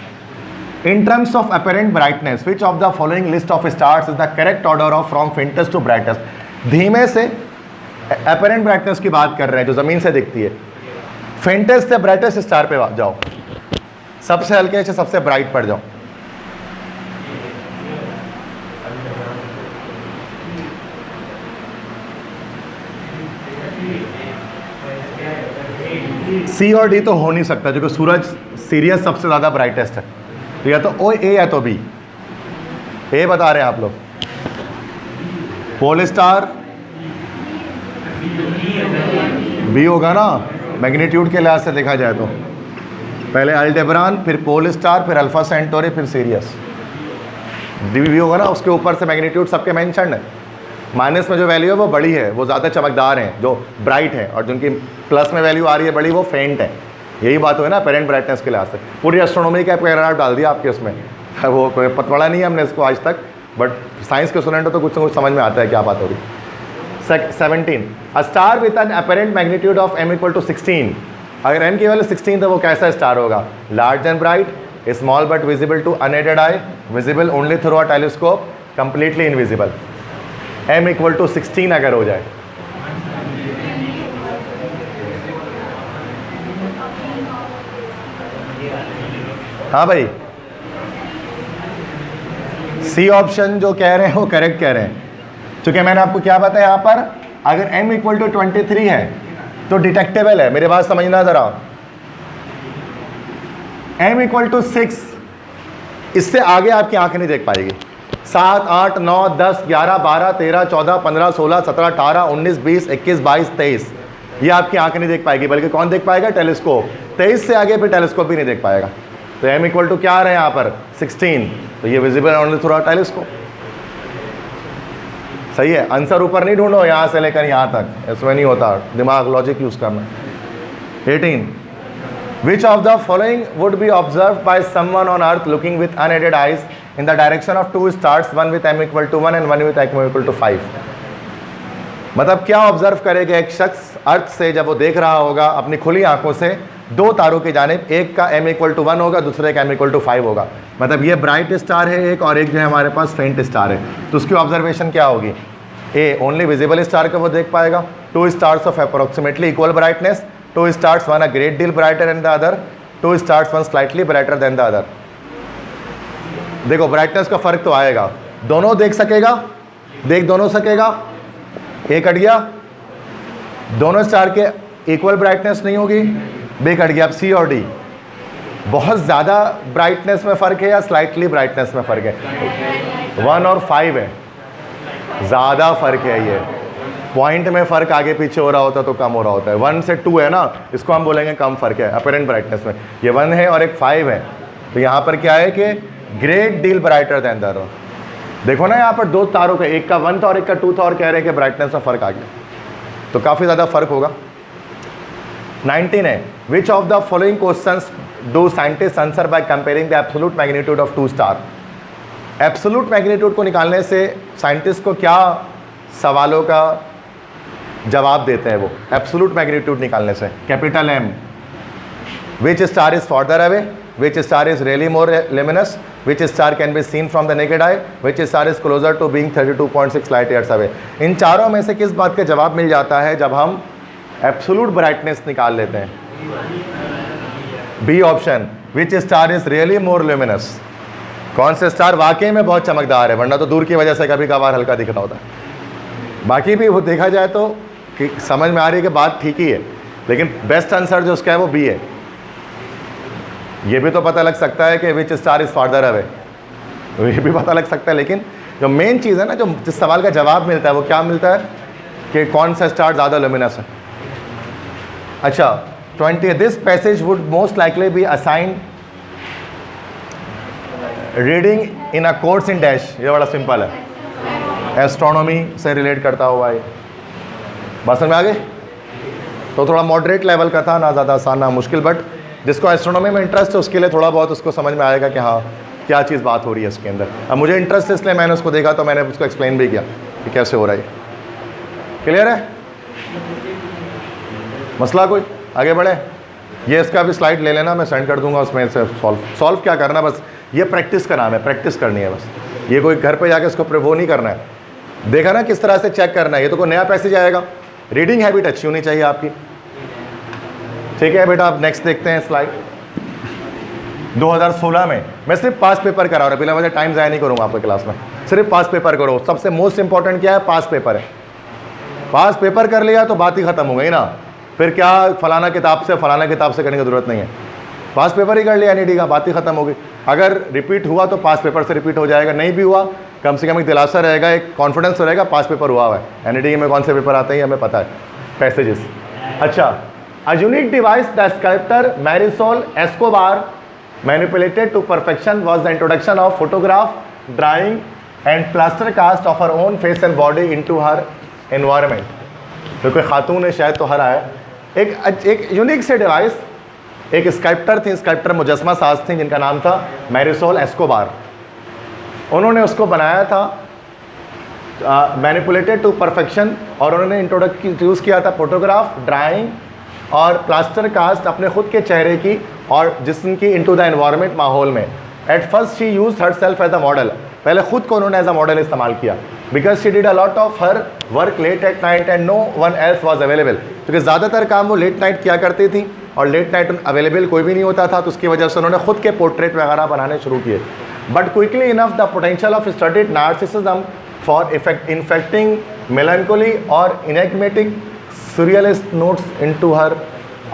In terms of apparent brightness which of the following list of stars is the correct order of from faintest to brightest. धीमे से अपैरेंट ब्राइटनेस की बात कर रहे हैं जो ज़मीन से दिखती है, फेंटेस्ट से ब्राइटेस्ट स्टार पे जाओ, सबसे हल्के से सबसे ब्राइट पर जाओ। सी और डी तो हो नहीं सकता क्योंकि सूरज सीरियस सबसे ज़्यादा ब्राइटेस्ट है, तो या तो ओ ए या तो बी। ए बता रहे हैं आप लोग, पोल स्टार, बी होगा ना, मैग्नीट्यूड के लिहाज से देखा जाए तो। पहले अल्डेबरान, फिर पोल स्टार, फिर अल्फा सेंटोरी, फिर सीरियस। डी होगा ना, उसके ऊपर से मैग्नीट्यूड सबके मेंशन है। माइनस में जो वैल्यू है वो बड़ी है, वो ज़्यादा चमकदार हैं, जो ब्राइट है, और जिनकी प्लस में वैल्यू आ रही है बड़ी, वो फेंट है। यही बात हुई ना अपेरेंट ब्राइटनेस के लिहाज से। पूरी एस्ट्रोनॉमी का पैराग्राफ डाल दिया आपके उसमें, वो पढ़ा नहीं है हमने इसको आज तक, बट साइंस के स्टूडेंट हो तो कुछ ना कुछ समझ में आता है क्या बात हो रही। 17, a star with an apparent magnitude of m equal to 16। अगर m की वैल्यू 16 तो वो कैसा स्टार होगा? Large and bright, small but visible to unaided eye, visible only through a telescope, completely invisible. m equal to 16 अगर हो जाए, हाँ भाई, सी ऑप्शन जो कह रहे हैं वो करेक्ट कह रहे हैं। चूंकि मैंने आपको क्या बताया यहाँ पर, अगर m इक्वल टू 23 है तो डिटेक्टेबल है। मेरे बात समझना ज़रा, m इक्वल टू 6, इससे आगे आपकी आंखें नहीं देख पाएगी। 7, 8, 9, 10, 11, 12, 13, 14, 15, 16, 17, 18, 19, 20, 21, 22, 23, ये आपकी आंखें नहीं देख पाएगी, बल्कि कौन देख पाएगा? टेलीस्कोप। 23 से आगे फिर टेलीस्कोप भी नहीं देख पाएगा। तो m इक्वल टू क्या आ रहा है यहाँ पर? 16, तो ये visible only through a telescope. सही है, आंसर ऊपर नहीं ढूंढो यहाँ से लेकर यहाँ तक, इसमें नहीं होता, दिमाग लॉजिक यूज करना। 18, which of the following would be observe by someone on earth looking with unaided eyes in the direction of 2 stars, one with m equal to 1 and one with m equal to 5। मतलब क्या observe करेगा एक शख्स अर्थ से जब वो देख रहा होगा अपनी खुली आंखों से 2 तारों की जानिब, एक का m इक्वल टू 1 होगा, दूसरे का m इक्वल टू 5 होगा। मतलब ये ब्राइट स्टार है एक, और एक जो है हमारे पास फेंट स्टार है। तो उसकी ऑब्जर्वेशन क्या होगी? ए, ओनली विजिबल स्टार को वो देख पाएगा। 2 stars of approximately equal brightness, 2 stars one a great deal brighter then the other, 2 stars one slightly brighter then the other. देखो ब्राइटनेस का फर्क तो आएगा, दोनों देख सकेगा, देख दोनों सकेगा, एक कट गया, दोनों स्टार के इक्वल ब्राइटनेस नहीं होगी, बे कट गया। अब सी और डी, बहुत ज़्यादा ब्राइटनेस में फ़र्क है या स्लाइटली ब्राइटनेस में फ़र्क है? 1 और 5 है, ज़्यादा फ़र्क है। ये पॉइंट में फ़र्क आगे पीछे हो रहा होता तो कम हो रहा होता है। 1 से 2 है ना, इसको हम बोलेंगे कम फ़र्क है अपेरेंट ब्राइटनेस में। ये 1 है और एक 5 है, तो यहाँ पर क्या है कि great deal brighter then the other. देखो ना यहाँ पर 2 तारों का, एक का 1 था और एक का 2 था, और कह रहे हैं कि ब्राइटनेस में फ़र्क आ गया, तो काफ़ी ज़्यादा फ़र्क होगा। 19 है, which of the following questions do scientist answer by comparing the absolute magnitude of 2 star. Absolute magnitude को निकालने से साइंटिस्ट को क्या सवालों का जवाब देते हैं? वो एब्सोल्यूट मैग्नीट्यूड निकालने से, capital M, which star is further away, which star is really more luminous, which star can be seen from the naked eye, which star is closer to being 32.6 light years away। इन चारों में से किस बात का जवाब मिल जाता है जब हम एब्सोल्यूट ब्राइटनेस निकाल लेते हैं? B option, which star is really more luminous। कौन से स्टार वाकई में बहुत चमकदार है, वरना तो दूर की वजह से कभी कभार हल्का दिख रहा होता है। बाकी भी वो देखा जाए तो कि समझ में आ रही है कि बात ठीक ही है, लेकिन बेस्ट आंसर जो उसका है वो बी है। ये भी तो पता लग सकता है कि विच स्टार इज फार्दर अवे, तो ये भी पता लग सकता है, लेकिन जो मेन चीज़ है ना, जो जिस सवाल का जवाब मिलता है वो क्या मिलता है कि कौन सा स्टार ज़्यादा लुमिनस है। अच्छा 20, this passage would most likely be assigned reading in a course in dash. ये बड़ा सिंपल है, एस्ट्रोनॉमी से रिलेट करता हुआ है। बात समझ में आ गई? तो थोड़ा मॉडरेट लेवल का था, ना ज़्यादा आसान ना मुश्किल, बट जिसको एस्ट्रोनॉमी में इंटरेस्ट है उसके लिए थोड़ा बहुत उसको समझ में आएगा कि हाँ क्या चीज़ बात हो रही है इसके अंदर। अब मुझे इंटरेस्ट है इसलिए मैंने उसको देखा, तो मैंने उसको एक्सप्लेन भी किया कि कैसे हो रहा है। क्लियर है मसला? कोई आगे बढ़े? ये इसका भी स्लाइड ले लेना, मैं सेंड कर दूंगा, उसमें से सॉल्व क्या करना, बस ये प्रैक्टिस का नाम है, प्रैक्टिस करनी है बस। ये कोई घर पे जाके इसको वो नहीं करना है, देखा ना किस तरह से चेक करना है। ये तो कोई नया पैसेज आएगा, रीडिंग हैबिट अच्छी होनी चाहिए आपकी। ठीक है बेटा, आप नेक्स्ट देखते हैं स्लाइड। 2016 में मैं सिर्फ पास पेपर करा रहा हूँ, बिना वजह टाइम ज़ाया नहीं करूँगा आपके क्लास में, सिर्फ पास पेपर करो। सबसे मोस्ट इंपॉर्टेंट क्या है? पास पेपर है। पास पेपर कर लिया तो बात ही ख़त्म हो गई ना, फिर क्या फलाना किताब से करने की ज़रूरत नहीं है। पास पेपर ही कर लिया NED का, बात ही ख़त्म हो गई। अगर रिपीट हुआ तो पास पेपर से रिपीट हो जाएगा, नहीं भी हुआ कम से कम एक दिलासा रहेगा, एक कॉन्फिडेंस रहेगा पास पेपर हुआ है। NED में कौन से पेपर आते हैं हमें पता है। पैसेजेस। अच्छा, a unique device the sculptor Marisol Escobar manipulated to perfection was the introduction of photograph, drawing and plaster cast of her own face and body into her environment। तो कोई खातून है शायद तो हर आया, एक यूनिक से डिवाइस, एक स्कल्प्टर थी, स्कल्प्टर मुजस्मा साज थी जिनका नाम था मैरिसोल एस्कोबार। उन्होंने उसको बनाया था मैनिपुलेटेड टू परफेक्शन, और उन्होंने इंट्रोड्यूस किया था फोटोग्राफ, ड्राइंग और प्लास्टर कास्ट अपने खुद के चेहरे की और जिस्म की इनटू द एनवायरनमेंट, माहौल में। At first she use her self as a model, पहले खुद को उन्होंने एज अ मॉडल इस्तेमाल किया, because she did a lot of her work late at night and no one else was available, क्योंकि ज़्यादातर काम वो लेट नाइट किया करती थी और लेट नाइट अवेलेबल कोई भी नहीं होता था, तो उसकी वजह से उन्होंने खुद के पोर्ट्रेट वगैरह बनाने शुरू किए। But quickly enough the potential of studied narcissism for infecting melancholy और enigmatic surrealist notes into her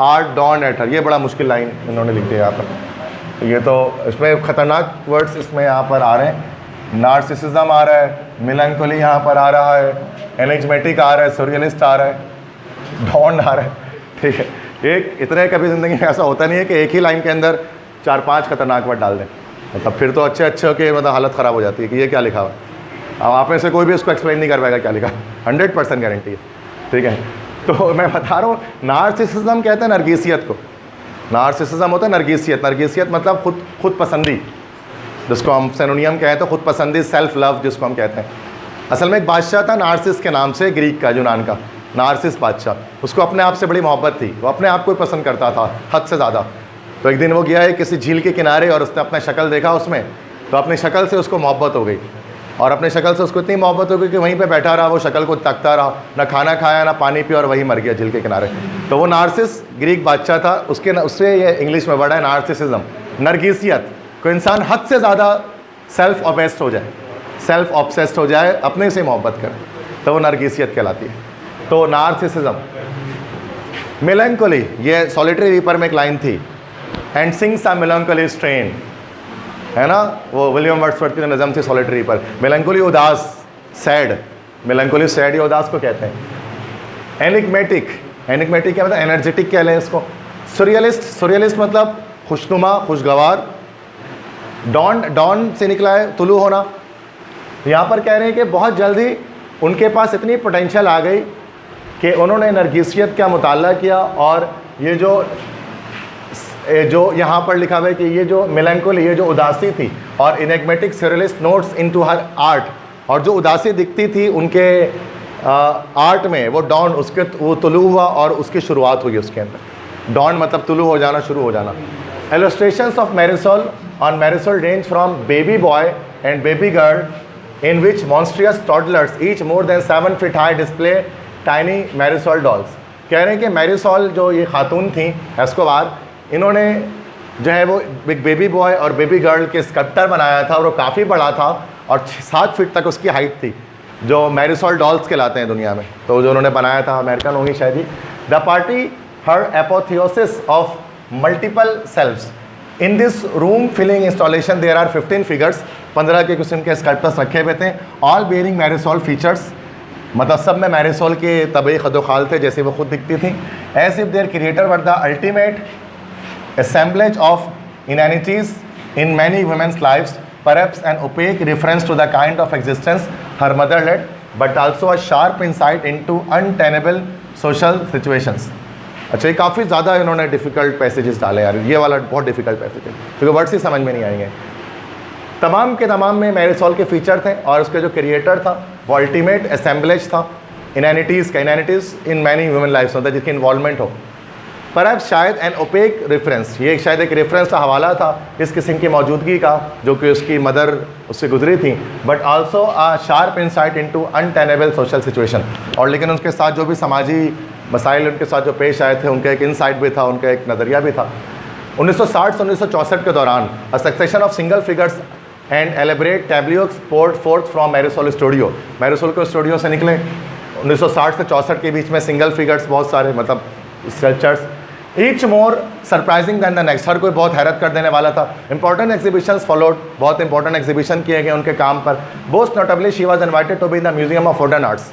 art dawned at her। ये बड़ा मुश्किल लाइन इन्होंने लिखी है यहाँ पर, ये तो इसमें ख़तरनाक वर्ड्स इसमें यहाँ पर आ रहे हैं। नार्सिसिज्म आ रहा है, मेलंकोली यहाँ पर आ रहा है, एनिग्मेटिक आ रहा है, surrealist आ रहा है, dawned आ रहा है, ठीक है। एक इतने कभी ज़िंदगी में ऐसा होता नहीं है कि एक ही लाइन के अंदर 4-5 खतरनाक वर्ड डाल दें, मतलब फिर तो अच्छे होके मतलब हालत ख़राब हो जाती है कि ये क्या लिखा हुआ है। अब आप में से कोई भी इसको एक्सप्लेन नहीं कर पाएगा क्या लिखा, 100% गारंटी है, ठीक है। तो मैं बता रहा हूँ, नार्सिसिज्म कहते हैं नरगिसियत को, नार्सिसिज्म होता है नरगिसियत। नरगिसियत मतलब खुद पसंदी, जिसको हम सिनोनियम कहते हैं खुद पसंदी, सेल्फ लव जिसको हम कहते हैं। असल में एक बादशाह था नार्सिस के नाम से, ग्रीक का, यूनान का, नार्सिस बादशाह। उसको अपने आप से बड़ी मोहब्बत थी, वो अपने आप को ही पसंद करता था हद से ज़्यादा। तो एक दिन वो गया है किसी झील के किनारे और उसने अपना शक्ल देखा उसमें, तो अपनी शक्ल से उसको मोहब्बत हो गई, और अपनी शक्ल से उसको इतनी मोहब्बत हो गई कि वहीं पे बैठा रहा, वो शक्ल को तकता रहा, ना खाना खाया ना पानी पिया, और वहीं मर गया झील के किनारे। तो वो नार्सिस ग्रीक बादशाह था, उससे ये इंग्लिश में वर्ड है नार्सिसिज्म, नरगिसियत। कोई इंसान हद से ज़्यादा सेल्फ ऑब्सेस्ड हो जाए, सेल्फ ऑब्सेस्ड हो जाए, अपने से मोहब्बत करे, तो वो नरगिसियत कहलाती है। तो नार्सिसिज्म। मेलंकोली, ये सॉलिटरी रीपर में एक लाइन थी, एंड सिंग्स अ मेलंकोली स्ट्रेन, है ना, वो विलियम वर्ड्सवर्थ की नज़म थी सॉलिटरी पर। मेलंकोली उदास, सैड, मेलंकोली सैड या उदास को कहते हैं। एनिग्मेटिक, एनिग्मेटिक क्या मतलब एनर्जेटिक कह लें इसको। सुरियलिस्ट, सुरियलिस्ट मतलब खुशनुमा, खुशगवार। डॉन से निकला है तुलू होना। यहाँ पर कह रहे हैं कि बहुत जल्दी उनके पास इतनी पोटेंशियल आ गई कि उन्होंने नरगिसियत का मुताला किया, और ये जो यहाँ पर लिखा हुआ है कि ये जो मेलंकोली, ये जो उदासी थी, और इनएग्मेटिक सरियलिस्ट नोट्स इनटू हर आर्ट, और जो उदासी दिखती थी उनके आर्ट में, वो डॉन, उसके वो तुलू हुआ और उसकी शुरुआत हुई उसके अंदर। डॉन मतलब तुलू हो जाना, शुरू हो जाना। illustrations of Marisol on Marisol range from baby boy and baby girl in which monstrous toddlers each more than 7 feet high display tiny Marisol dolls। कह रहे हैं कि मैरिसोल जो ये खातून थी एस्कोबार, इन्होंने जो है वो एक बेबी बॉय और बेबी गर्ल के स्कल्प्टर बनाया था, और वो काफ़ी बड़ा था और 7 फीट तक उसकी हाइट थी, जो मैरिसोल डॉल्स कहलाते हैं दुनिया में। तो जो उन्होंने बनाया था, अमेरिकन होंगी शायद ही। The party her apotheosis of multiple selves in this room filling installation there are 15 figures, 15 के किस्म के स्कल्प्टर्स रखे हुए थे, ऑल बेयरिंग मैरिसोल फीचर्स, मतलब सब में मैरिसोल के तबई खदोखाल थे जैसे वो खुद दिखती थी। As if their creator were the ultimate assemblage of inanities in many women's lives, perhaps an opaque reference to the kind of existence her mother led, but also a sharp insight into untenable social situations। अच्छा, ये काफ़ी ज़्यादा इन्होंने difficult passages डाले यार, ये वाला बहुत डिफ़िकल्ट पैसेज है क्योंकि वर्ड्स ही समझ में नहीं आएंगे। तमाम के तमाम में मैरिसोल के फीचर थे, और उसके जो क्रिएटर था वो अल्टीमेट असेंबलेज था इनैनिटीज़ का, इनैनिटीज़ इन मैनी ह्यूमन लाइफ्स होता है जिसकी इन्वॉल्वमेंट हो। पर शायद एन ओपेक रेफरेंस, ये शायद एक रेफरेंस का हवाला था इस किस्म की मौजूदगी का जो कि उसकी मदर उससे गुजरी थी, but also a sharp insight into untenable social situation. और लेकिन उसके साथ जो भी समाजी मसाइल उनके साथ जो पेश आए थे, उनका एक इंसाइट भी था, उनका एक नज़रिया भी था। 1960 से 1964 के दौरान a succession of single figures and elaborate tableaux poured forth from Marisol studio, Marisol के स्टूडियो से निकले 1960 से 64 के बीच में सिंगल फिगर्स बहुत सारे, मतलब sculptures, each more surprising than the next, हर कोई बहुत हैरत कर देने वाला था। इंपॉर्टेंट एग्जीबिशंस फॉलोड, बहुत इंपॉर्टेंट एग्जीबिशन किए गए उनके काम पर। Most notably she was invited to be in the museum of modern arts.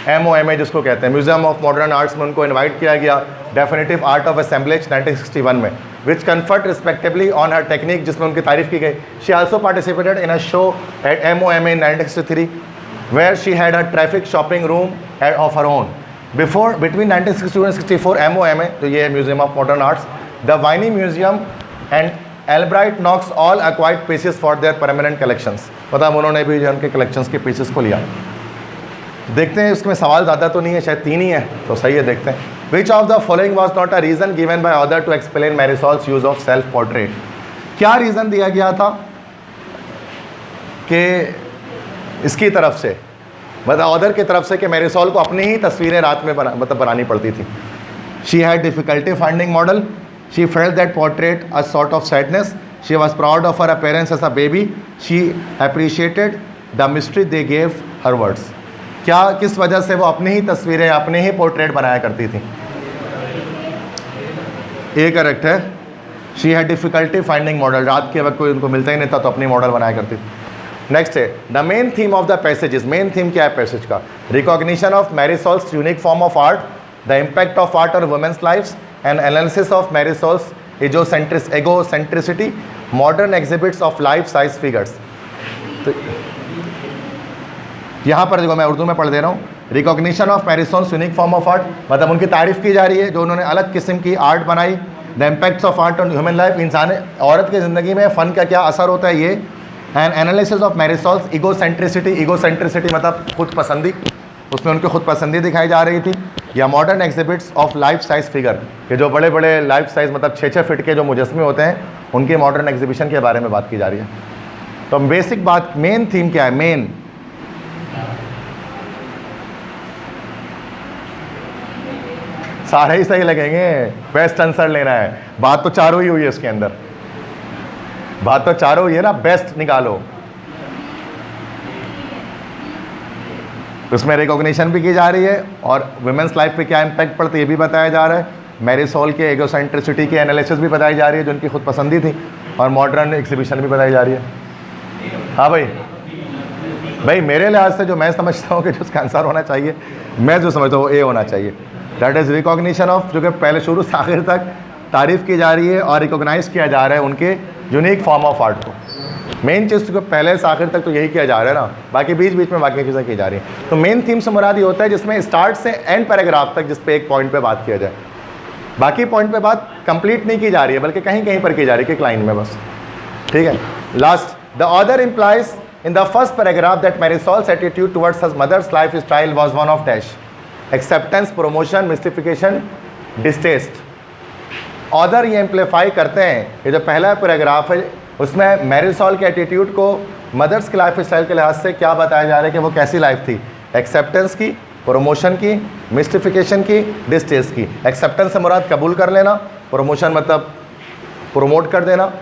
MOMA जिसको कहते हैं, म्यूजियम ऑफ मॉडर्न आर्ट्स में उनको इनवाइट किया गया डेफिनेटिव आर्ट ऑफ असेंबलेज 1961 में, which conferred respectively on her technique, जिसमें उनकी तारीफ की गई. She also participated in a show at MOMA in 1963 where she had a traffic shopping room of her own. Between 1962 and 64 MOMA, तो ये है museum of modern arts, the Whitney museum and Albright Knox all acquired pieces for their permanent collections. मतलब उन्होंने भी जो उनके collections के pieces को लिया. देखते हैं, इसमें सवाल ज़्यादा तो नहीं है, शायद 3 ही है, तो सही है. देखते हैं. Which of the following was not a reason given by author to explain Marisol's use of self portrait. क्या रीज़न दिया गया था कि इसकी तरफ से, मतलब ऑथर की तरफ से, कि मैरिसॉल को अपनी ही तस्वीरें रात में बनानी पड़ती थी. She had difficulty finding model, she felt that portrait a sort of sadness, she was proud of her appearance as a baby, she appreciated the mystery they gave her words. क्या, किस वजह से वो अपनी ही तस्वीरें, अपने ही पोर्ट्रेट बनाया करती थी? ए करेक्ट है. She had difficulty finding model, रात के वक्त कोई उनको मिलता ही नहीं था तो अपनी मॉडल बनाया करती थी. नेक्स्ट है the main theme of the passages. Main theme क्या है पैसेज का? Recognition of Marisol's unique form of art, the impact of art on women's lives, and analysis of Marisol's egocentricity, modern exhibits of life size figures. तो यहाँ पर देखो, मैं उर्दू में पढ़ दे रहा हूँ. Recognition of Marisol's unique form of art, मतलब उनकी तारीफ की जा रही है जो उन्होंने अलग किस्म की आर्ट बनाई. The impacts of art on human life, इंसान औरत की ज़िंदगी में फ़न का क्या असर होता है ये. एंड एनालिसिस ऑफ मैरिसॉल्स ईगोसेंट्रिसिटी, ईगोसेंट्रिसिटी मतलब खुद पसंदी, उसमें उनकी खुद पसंदी दिखाई जा रही थी. या modern exhibits of life size figure, कि जो बड़े बड़े लाइफ साइज मतलब 6-6 फीट के जो मुजस्मे होते हैं उनके मॉडर्न एग्जीबिशन के बारे में बात की जा रही है. तो बेसिक बात, मेन थीम क्या है? मेन सारे ही सही लगेंगे, बेस्ट आंसर लेना है. बात तो चारों ही हुई है इसके अंदर, बात तो चारों हुई है ना. बेस्ट निकालो. उसमें रिकॉग्निशन भी की जा रही है और वुमेन्स लाइफ पे क्या इम्पैक्ट पड़ता है ये भी बताया जा रहा है. मैरिसॉल के एगोसेंट्रिसिटी की एनालिसिस भी बताई जा रही है जो उनकी खुद पसंदी थी, और मॉडर्न एग्जीबिशन भी बताई जा रही है. हाँ भाई मेरे लिहाज से जो मैं समझता हूँ कि जो उसका आंसर होना चाहिए, मैं जो समझता हूँ वो ए होना चाहिए. दैट इज़ रिकॉग्निशन ऑफ, जो कि पहले शुरू से आखिर तक तारीफ़ की जा रही है और रिकॉग्नाइज किया जा रहा है उनके यूनिक फॉर्म ऑफ आर्ट को. मेन चीज़ तो पहले से आखिर तक तो यही किया जा रहा है ना, बाकी बीच बीच में बाकी चीज़ें की जा रही हैं. तो मेन थीम से मुराद ये होता है जिसमें स्टार्ट से एंड पैराग्राफ तक जिस पे एक पॉइंट पे बात किया जाए. बाकी पॉइंट पे बात कंप्लीट नहीं की जा रही है बल्कि कहीं कहीं पर की जा रही है कि लाइन में बस. ठीक है. Last, the author implies in the first paragraph that Marisol's attitude towards his mother's lifestyle was one of dash, acceptance, promotion, mystification, distaste. Author ये एम्पलीफाई करते हैं, ये जो पहला पैराग्राफ है उसमें मैरिसॉल के एटीट्यूड को मदर्स की लाइफ स्टाइल के लिहाज से क्या बताया जा रहा है कि वो कैसी लाइफ थी. एक्सेप्टेंस की, प्रोमोशन की, मिस्टिफिकेशन की, डिस्टेस्ट की. एक्सेप्टेंस से मुराद कबूल कर लेना, प्रोमोशन मतलब प्रोमोट कर देना,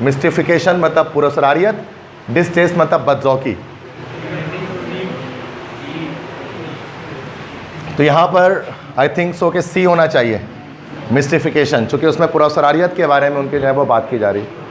मिस्टिफिकेशन मतलब पुरस्कारियत, डिस्टेस्ट मतलब बदज़ौकी. तो यहाँ पर आई थिंक सो कि सी होना चाहिए, मिस्टिफिकेशन, चूँकि उसमें पुरस्कारियत के बारे में उनकी जो है वो बात की जा रही है.